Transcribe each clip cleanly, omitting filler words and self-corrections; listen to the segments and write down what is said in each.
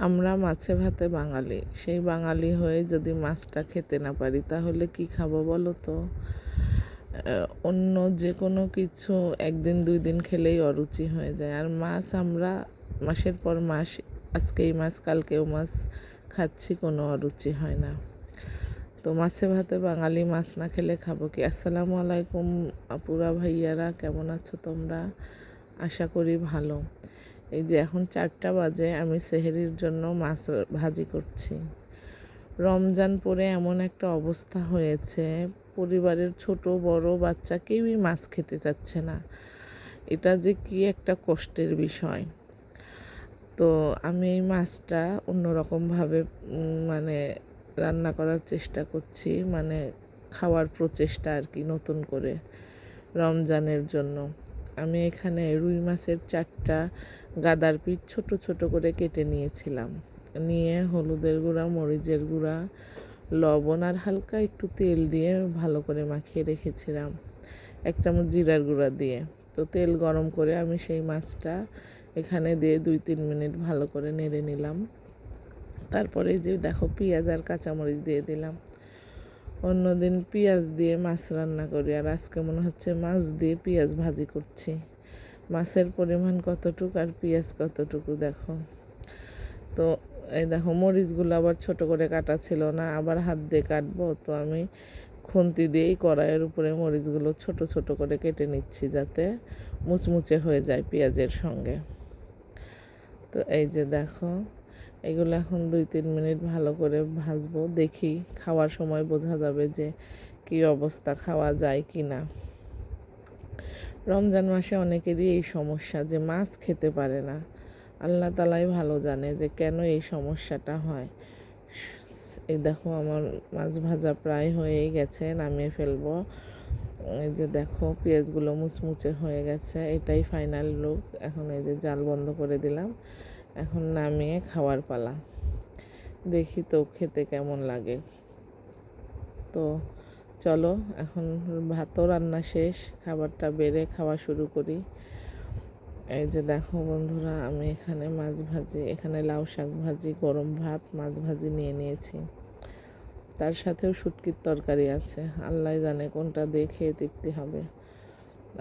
আমরা মাছে ভাতে বাঙালি, সেই বাঙালি হয়ে যদি মাছটা খেতে না পারি তাহলে কি খাবো বলো তো? অন্য যে কোনো কিছু একদিন দুই দিন খেলেই অরুচি হয়ে যায়, আর মাছ আমরা মাসের পর মাস আজকে এই মাছ কালকেও মাছ খাচ্ছি, কোনো অরুচি হয় না। তো মাছে ভাতে বাঙালি, মাছ না খেলে খাবো কি? আসসালামু আলাইকুম আপুরা ভাইয়ারা, কেমন আছো তোমরা? আশা করি ভালো। এই যে এখন 4টা বাজে, আমি সেহরির জন্য মাছ ভাজি করছি। রমজান পরে এমন একটা অবস্থা হয়েছে, পরিবারের ছোট বড় বাচ্চা কেউই মাছ খেতে চাচ্ছে না। এটা যে কি একটা কষ্টের বিষয়। তো আমি এই মাছটা অন্যরকমভাবে মানে রান্না করার চেষ্টা করছি, মানে খাওয়ার প্রচেষ্টা আর কি, নতুন করে রমজানের জন্য। আমি এখানে রুই মাছের 4টা গাদার পিঠ ছোট ছোট করে কেটে নিয়েছিলাম, নিয়ে হলুদের গুঁড়া, মরিচের গুঁড়া, লবণ আর হালকা একটু তেল দিয়ে ভালো করে মাখিয়ে রেখেছিলাম, 1 চামচ জিরার গুঁড়া দিয়ে। তো তেল গরম করে আমি সেই মাছটা এখানে দিয়ে 2-3 মিনিট ভালো করে নেড়ে নিলাম। তারপরে যে দেখো পেঁয়াজ আর কাঁচামরিচ দিয়ে দিলাম। অন্যদিন পেঁয়াজ দিয়ে মাছ রান্না করি, আর আজকে মনে হচ্ছে মাছ দিয়ে পেঁয়াজ ভাজি করছি। মাছের পরিমাণ কতটুকু আর পেঁয়াজ কতটুকু দেখো। তো এই দেখো মরিচগুলো আবার ছোট করে কাটা ছিল না, আবার হাত দিয়ে কাটবো, তো আমি খুন্তি দিয়েই কড়াইয়ের উপরে মরিচগুলো ছোট ছোট করে কেটে নিচ্ছি যাতে মুচমুচে হয়ে যায় পেঁয়াজের সঙ্গে। তো এই যে দেখো, এগুলো এখন 2-3 মিনিট ভালো করে ভাজবো, দেখি খাওয়ার সময় বোঝা যাবে যে কি অবস্থা, খাওয়া যায় কি না। রমজান মাসে অনেকেরই এই সমস্যা যে মাছ খেতে পারে না। আল্লাহ তালাই ভালো জানে যে কেন এই সমস্যাটা হয়। এই দেখো আমার মাছ ভাজা প্রায় হয়েই গেছে, নামিয়ে ফেলবো। এই যে দেখো পেঁয়াজগুলো মুচমুচে হয়ে গেছে, এটাই ফাইনাল লুক। এখন এই যে জাল বন্ধ করে দিলাম, এখন নামিয়ে খাওয়ার পালা। দেখি তো খেতে কেমন লাগে। তো চলো, এখন ভাতও রান্না শেষ, খাবারটা বেড়ে খাওয়া শুরু করি। এই যে দেখো বন্ধুরা, আমি এখানে মাছ ভাজি, এখানে লাউ শাক ভাজি, গরম ভাত, মাছ ভাজি নিয়ে নিয়েছি। তার সাথেও শুটকির তরকারি আছে, আল্লাহ জানে কোনটা দিয়ে খেয়ে তৃপ্তি হবে।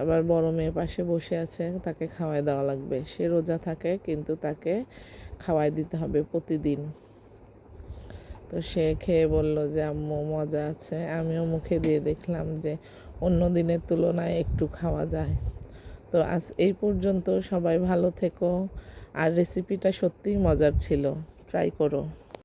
আবার বড় মেয়ে পাশে বসে আছে, তাকে খাওয়াই দেওয়া লাগবে। সে রোজা থাকে কিন্তু তাকে খাওয়াই দিতে হবে প্রতিদিন। তো সে খেয়ে বলল যে আম্মু মজা আছে। আমিও মুখে দিয়ে দেখলাম যে অন্য দিনের তুলনায় একটু খাওয়া যায়। তো আজ এই পর্যন্ত, সবাই ভালো থেকো। আর রেসিপিটা সত্যিই মজার ছিল, ট্রাই করো।